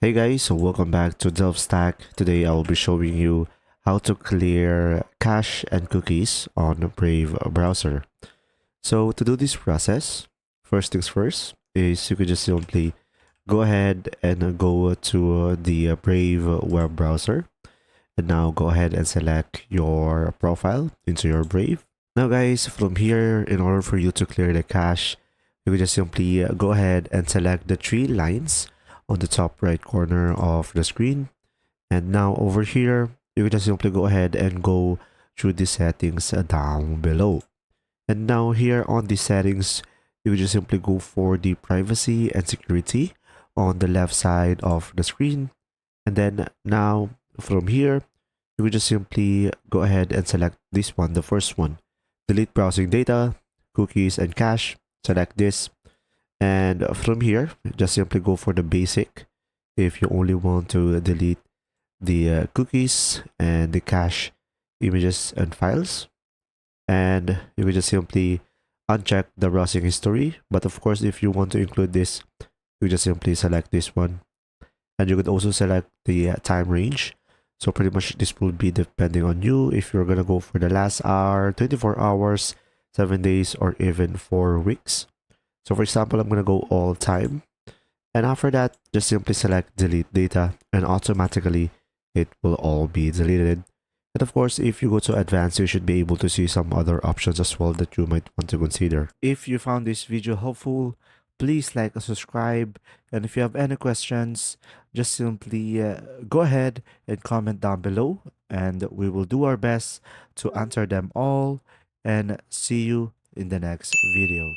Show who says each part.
Speaker 1: Hey guys, so welcome back to Delft Stack. Today I will be showing you how to clear cache and cookies on Brave browser. So to do this process, first things first is you could just simply go ahead and go to the Brave web browser. And now go ahead and select your profile into your Brave. Now guys, from here, in order for you to clear the cache, you could just simply go ahead and select the three lines on the top right corner of the screen. And now over here, you can just simply go ahead and go through the settings down below. And now here on the settings, you can just simply go for the privacy and security on the left side of the screen. And then now from here, you can just simply go ahead and select this one, the first one. Delete browsing data, cookies, and cache. Select this. And from here, just simply go for the basic if you only want to delete the cookies and the cache images and files. And you will just simply uncheck the browsing history. But of course, if you want to include this, you just simply select this one. And you could also select the time range. So pretty much this will be depending on you if you're going to go for the last hour, 24 hours, 7 days, or even 4 weeks. So for example, I'm going to go all time. And after that, just simply select delete data and automatically it will all be deleted. And of course, if you go to advanced, you should be able to see some other options as well that you might want to consider. If you found this video helpful, please like and subscribe. And if you have any questions, just simply go ahead and comment down below and we will do our best to answer them all and see you in the next video.